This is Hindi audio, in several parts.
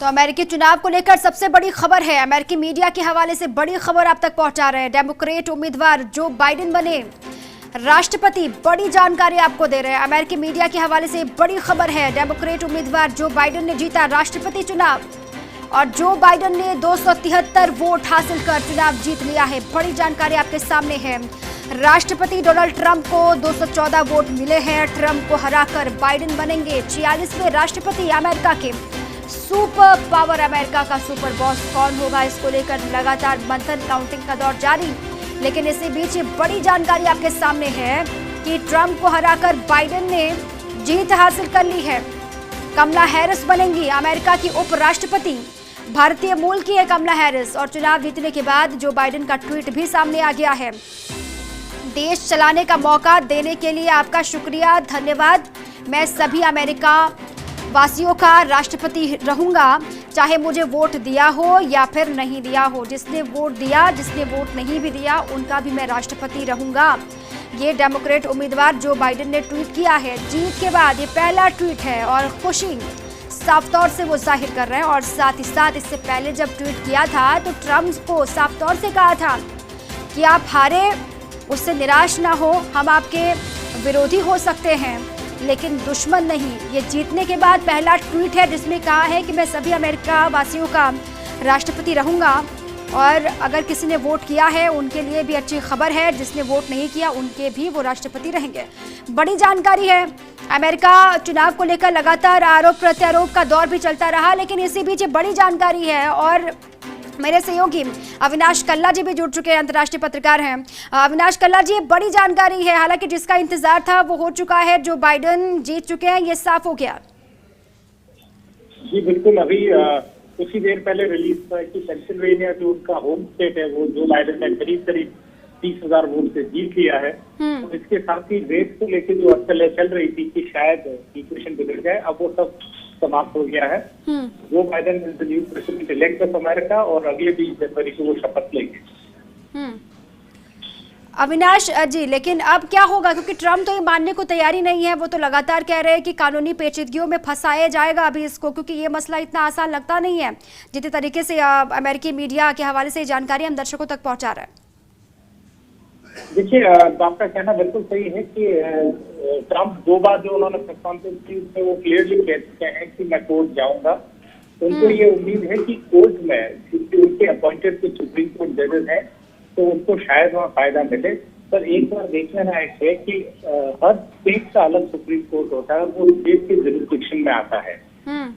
तो अमेरिकी चुनाव को लेकर सबसे बड़ी खबर है, अमेरिकी मीडिया के हवाले से बड़ी खबर आप तक पहुंचा रहे हैं। डेमोक्रेट उम्मीदवार जो बाइडेन बने राष्ट्रपति, बड़ी जानकारी आपको दे रहे हैं। अमेरिकी मीडिया के हवाले से बड़ी खबर है, डेमोक्रेट उम्मीदवार जो बाइडेन ने जीता राष्ट्रपति चुनाव और जो बाइडेन ने 273 वोट हासिल कर चुनाव जीत लिया है। बड़ी जानकारी आपके सामने है। राष्ट्रपति डोनाल्ड ट्रंप को 214 वोट मिले हैं। ट्रंप को हराकर बाइडेन बनेंगे 46वें राष्ट्रपति अमेरिका के। सुपर पावर अमेरिका का सुपर बॉस कौन होगा, इसको लेकर लगातार मंथन, काउंटिंग का दौर जारी। लेकिन इसी बीच बड़ी जानकारी आपके सामने है कि ट्रंप को हराकर बाइडेन ने जीत हासिल कर ली है। कमला हैरिस बनेंगी अमेरिका की उपराष्ट्रपति। भारतीय मूल की है कमला हैरिस और चुनाव जीतने के बाद जो बाइडेन का ट्वीट भी सामने आ गया है। देश चलाने का मौका देने के लिए आपका शुक्रिया, धन्यवाद। मैं सभी अमेरिका वासियों का राष्ट्रपति रहूंगा, चाहे मुझे वोट दिया हो या फिर नहीं दिया हो। जिसने वोट दिया, जिसने वोट नहीं भी दिया, उनका भी मैं राष्ट्रपति रहूंगा। ये डेमोक्रेट उम्मीदवार जो बाइडेन ने ट्वीट किया है जीत के बाद। ये पहला ट्वीट है और खुशी साफ तौर से वो जाहिर कर रहे हैं। और साथ ही साथ इससे पहले जब ट्वीट किया था तो ट्रंप को साफ तौर से कहा था कि आप हारे, उससे निराश ना हो, हम आपके विरोधी हो सकते हैं लेकिन दुश्मन नहीं। ये जीतने के बाद पहला ट्वीट है जिसमें कहा है कि मैं सभी अमेरिका वासियों का राष्ट्रपति रहूंगा और अगर किसी ने वोट किया है उनके लिए भी अच्छी खबर है, जिसने वोट नहीं किया उनके भी वो राष्ट्रपति रहेंगे। बड़ी जानकारी है। अमेरिका चुनाव को लेकर लगातार आरोप प्रत्यारोप का दौर भी चलता रहा, लेकिन इसी बीच बड़ी जानकारी है और मेरे सहयोगी अविनाश कल्ला जी भी जुड़ चुके हैं, अंतर्राष्ट्रीय पत्रकार हैं। अविनाश कल्ला जी, बड़ी जानकारी है, हालांकि जिसका इंतजार था वो हो चुका है, जो बाइडेन जीत चुके हैं ये साफ हो गया। जी बिल्कुल, अभी कुछ ही देर पहले रिलीज हुआ कि पेंसिल्वेनिया जो उनका होम स्टेट है वो जो बाइडेन ने करीब 30,000 वोट से जीत लिया है। तो इसके साथ ही रेस को लेकर जो चल रही थी कि शायद इक्वेशन बिगड़ जाए, अब वो सब समाप्त हो गया है। Joe Biden is the new president elect of America और अगले 20 जनवरी को वो शपथ लेंगे। अविनाश जी, लेकिन अब क्या होगा, क्योंकि ट्रंप तो ये मानने को तैयारी नहीं है। वो तो लगातार कह रहे हैं कि कानूनी पेचीदगियों में फंसाया जाएगा अभी इसको, क्योंकि ये मसला इतना आसान लगता नहीं है जितने तरीके से अमेरिकी मीडिया के हवाले से जानकारी हम दर्शकों तक पहुंचा रहे हैं। देखिए, आपका कहना बिल्कुल सही है कि ट्रंप 2 बार जो उन्होंने प्रेस कॉन्फ्रेंस की उसमें वो क्लियरली कह चुके हैं कि मैं कोर्ट जाऊंगा। तो उनको ये उम्मीद है कि कोर्ट में क्योंकि उनके अपॉइंटेड कुछ सुप्रीम कोर्ट जजेस हैं तो उनको शायद वहाँ फायदा मिले। पर एक बार देखना लायक है कि हर स्टेट का अलग सुप्रीम कोर्ट होता है और वो स्टेट के जुरिस्डिक्शन में आता है।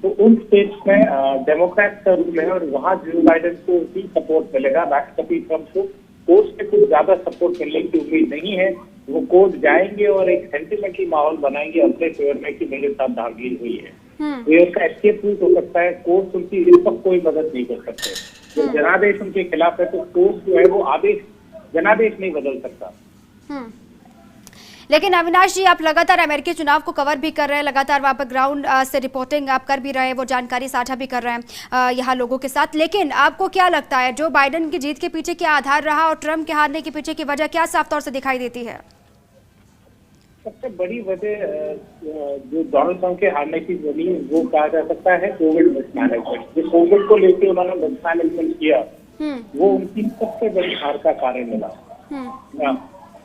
तो उन स्टेट्स में डेमोक्रेट का रूल है और वहाँ जो बाइडेन को भी सपोर्ट मिलेगा। राष्ट्रपति ट्रंप को कोर्ट से कुछ ज्यादा सपोर्ट मिलने की उम्मीद नहीं है। वो कोर्ट जाएंगे और एक सेंटिमेंटल माहौल बनाएंगे अपने फेवर में कि मेरे साथ धांधली हुई है। तो ये उसका एस्केप रूट हो सकता है। कोर्ट उनकी इस वक्त कोई मदद नहीं कर सकते। जब जनादेश उनके खिलाफ है तो कोर्ट जो है वो आदेश जनादेश नहीं बदल सकता। लेकिन अविनाश जी, आप लगातार अमेरिकी चुनाव को कवर भी कर रहे हैं, लगातार वहाँ पर ग्राउंड से रिपोर्टिंग आप कर भी रहे हैं, वो जानकारी साझा भी कर रहे हैं यहाँ लोगों के साथ। लेकिन आपको क्या लगता है, जो बाइडेन की जीत के पीछे क्या आधार रहा और ट्रंप के हारने के पीछे की वजह क्या साफ तौर से दिखाई देती है? सबसे बड़ी वजह जो डोनाल्ड ट्रंप के हारने की बनी वो कहा जा सकता है कोविड मिसमैनेजमेंट। जो कोविड को लेकर उन्होंने मिसमैनेजमेंट किया वो उनकी सबसे बड़ी हार का कारण मिला।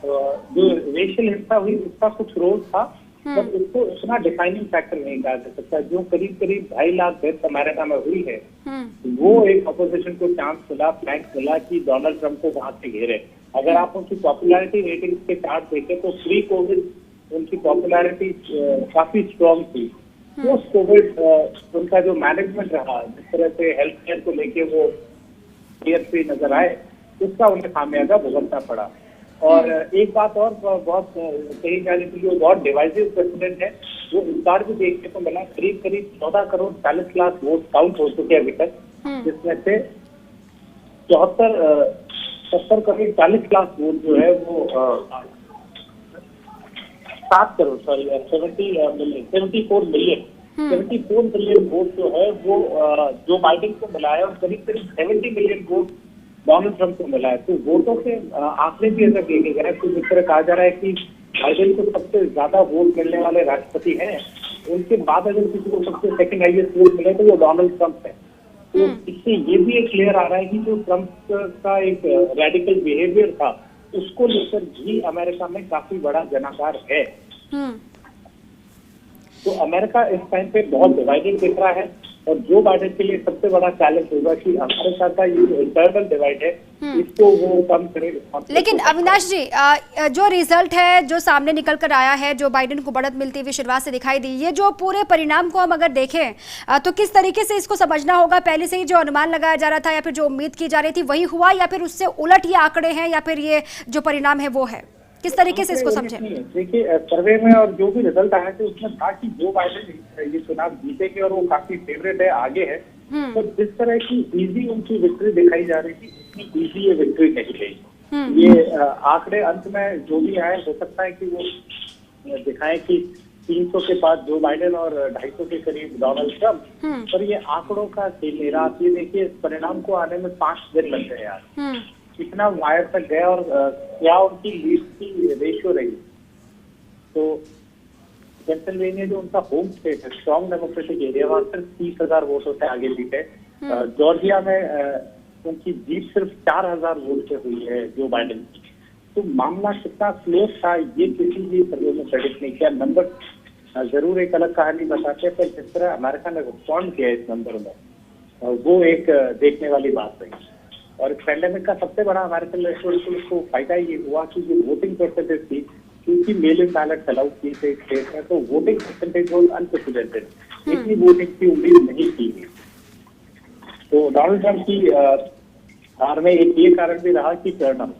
जो रेशियल हिंसा हुई उसका कुछ रोल था, पर उसको इतना डिफाइनिंग फैक्टर नहीं कहा जा सकता। जो करीब 2.5 लाख डेथ अमेरिका में हुई है वो एक अपोजिशन को चांस मिला, फ्लैंक मिला कि डोनाल्ड ट्रंप को वहां से घेरे। अगर आप उनकी पॉपुलैरिटी रेटिंग के चार्ट देखें तो प्री कोविड उनकी पॉपुलैरिटी काफी स्ट्रॉन्ग थी। पोस्ट कोविड उनका जो मैनेजमेंट रहा, जिस तरह से हेल्थ केयर को लेके वो केयर फ्री नजर आए, उसका उन्हें खामियाजा भुगतना पड़ा। और एक बात और बहुत कही जाने के लिए बहुत डिवाइसिव प्रेसिडेंट है, वो इस बार भी देखने को मिला। करीब 14 करोड़ 40 लाख वोट काउंट हो चुके हैं अभी तक, जिसमें से 70 करोड़ 40 लाख वोट जो है वो 74 मिलियन वोट जो है वो जो बाइडेन को मिला है और करीब 70 मिलियन वोट डोनाल्ड ट्रंप को मिला है। तो वोटों के आंकड़े भी अगर देखे जाए तो जिस तरह कहा जा रहा है कि बाइडेन को सबसे ज्यादा वोट मिलने वाले राष्ट्रपति हैं, उनके बाद अगर किसी को सबसे सेकंड हाईएस्ट वोट मिले तो वो डोनाल्ड ट्रंप है। तो इससे ये भी एक क्लियर आ रहा है कि जो ट्रम्प का एक रेडिकल बिहेवियर था उसको लेकर भी अमेरिका में काफी बड़ा जनाधार है। तो अमेरिका इस टाइम पे बहुत डिवाइडेड दिख रहा है और जो बाइडेन के लिए सबसे बड़ा चैलेंज होगा कि अमेरिका का ये जो इंटरनल डिवाइड है इसको वो कम करे। लेकिन अविनाश जी, जो रिजल्ट है जो सामने निकल कर आया है, जो बाइडेन को बढ़त मिलती हुई शुरुआत से दिखाई दी, ये जो पूरे परिणाम को हम अगर देखें तो किस तरीके से इसको समझना होगा? पहले से ही जो अनुमान लगाया जा रहा था या फिर जो उम्मीद की जा रही थी वही हुआ, या फिर उससे उलट ये आंकड़े हैं, या फिर ये जो परिणाम है वो है? किस तरीके से इसको समझें? देखिए, सर्वे में और जो भी रिजल्ट आया थे उसमें था कि जो बाइडेन ये चुनाव जीतेंगे और वो काफी फेवरेट है, आगे है। तो जिस तरह की इजी उनकी विक्ट्री दिखाई जा रही थी उतनी इजी ये विक्ट्री नहीं रही। ये आंकड़े अंत में जो भी आए हो सकता है कि वो दिखाए कि 300 के पास जो बाइडेन और 250 के करीब डोनाल्ड ट्रम्प, पर ये आंकड़ों का खेल नहीं रहा। आप ये देखिए, इस परिणाम को आने में 5 दिन लग गए यार। कितना वायर तक गया और क्या उनकी लीड की रेशियो रही। तो पेंसिल्वेनिया जो उनका होम स्टेट है, स्ट्रॉन्ग डेमोक्रेटिक एरिया, वहां सिर्फ 30,000 वोटों से आगे जीते। जॉर्जिया में उनकी जीत सिर्फ 4,000 वोट से हुई है जो बाइडेन की। तो मामला कितना क्लोज था ये किसी भी सर्वे में प्रेडिक्ट नहीं किया। नंबर जरूर एक अलग कहानी बताते हैं, पर जिस तरह अमेरिका ने रिस्पॉन्ड किया इस नंबर में वो एक देखने वाली बात रही। और पैंडेमिक का सबसे बड़ा अमेरिकन इलेक्टोरल को फायदा ये हुआ कि जो वोटिंग परसेंटेज थी, क्योंकि मेल इन बैलेट अलाउ किए थे स्टेट में, तो वोटिंग परसेंटेज वॉज अनप्रेसिडेंटेड। इतनी वोटिंग की उम्मीद नहीं की गई। तो डोनाल्ड ट्रम्प की हार में एक ये कारण भी रहा कि टर्नआउट,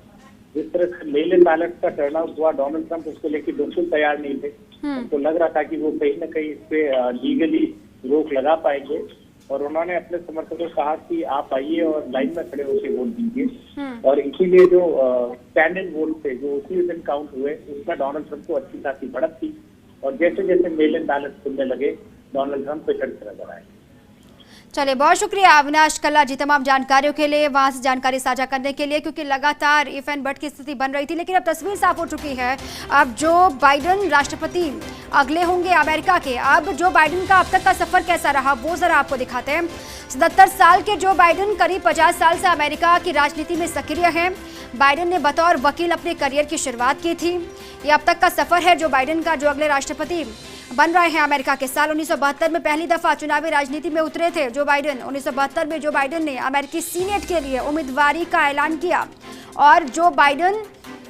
जिस तरह से मेल इन बैलेट का टर्नआउट हुआ, डोनाल्ड ट्रम्प उसको लेकर बिल्कुल तैयार नहीं थे। तो लग रहा था कि वो कहीं ना कहीं इस पे लीगली रोक लगा पाएंगे। और उन्होंने अपने समर्थकों को कहा कि आप आइए और लाइन में खड़े होकर वोट दीजिए। और इसीलिए जो स्टैंडर्ड वोट थे जो उसी दिन काउंट हुए, उसमें डोनाल्ड ट्रम्प को अच्छी खासी बढ़त थी। और जैसे जैसे मेल इन बैलेट खुलने लगे, डोनाल्ड ट्रम्प पिछड़ते नजर आए। चलिए, बहुत शुक्रिया अविनाश कल्ला जी तमाम जानकारियों के लिए, वहां से जानकारी साझा करने के लिए, क्योंकि लगातार इफ एंड बट की स्थिति बन रही थी। लेकिन अब तस्वीर साफ हो चुकी है। अब जो बाइडेन राष्ट्रपति अगले होंगे अमेरिका के, अब जो बाइडेन का अब तक का सफर कैसा रहा वो जरा आपको दिखाते हैं। 77 साल के जो बाइडेन करीब 50 साल से अमेरिका की राजनीति में सक्रिय हैं। बाइडेन ने बतौर वकील अपने करियर की शुरुआत की थी। ये अब तक का सफर है जो बाइडेन का, जो अगले राष्ट्रपति बन रहे हैं अमेरिका के। साल 1972 में पहली दफा चुनावी राजनीति में उतरे थे जो बाइडेन। 1972 में जो बाइडेन ने अमेरिकी सीनेट के लिए उम्मीदवारी का ऐलान किया और जो बाइडेन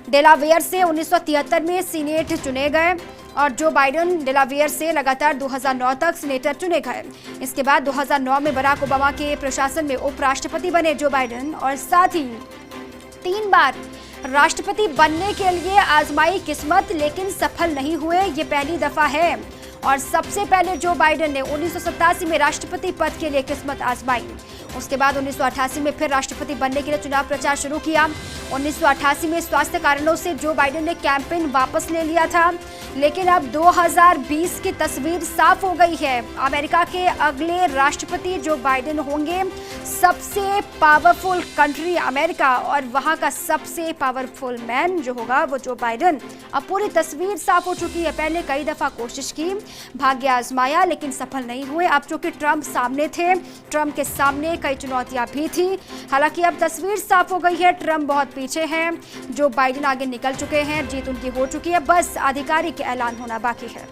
डेलावेयर से 1973 में सीनेट चुने गए और जो बाइडेन डेलावेयर से लगातार 2009 तक सीनेटर चुने गए। इसके बाद 2009 में बराक ओबामा के प्रशासन में उपराष्ट्रपति बने जो बाइडेन, और साथ ही 3 बार राष्ट्रपति बनने के लिए आजमाई किस्मत, लेकिन सफल नहीं हुए। ये पहली दफा है। और सबसे पहले जो बाइडेन ने 1987 में राष्ट्रपति पद के लिए किस्मत आजमाई। उसके बाद 1988 में फिर राष्ट्रपति बनने के लिए चुनाव प्रचार शुरू किया। 1988 में स्वास्थ्य कारणों से जो बाइडेन ने कैंपेन वापस ले लिया था। लेकिन अब 2020 की तस्वीर साफ हो गई है। अमेरिका के अगले राष्ट्रपति जो बाइडेन होंगे, सबसे पावरफुल कंट्री अमेरिका और वहां का सबसे पावरफुल मैन जो होगा वो जो बाइडेन। अब पूरी तस्वीर साफ हो चुकी है। पहले कई दफा कोशिश की, भाग्य आजमाया, लेकिन सफल नहीं हुए। अब चूंकि ट्रंप सामने थे, ट्रंप के सामने कई चुनौतियां भी थी। हालांकि अब तस्वीर साफ हो गई है। ट्रंप बहुत पीछे हैं, जो बाइडेन आगे निकल चुके हैं, जीत उनकी हो चुकी है। बस आधिकारिक ऐलान होना बाकी है।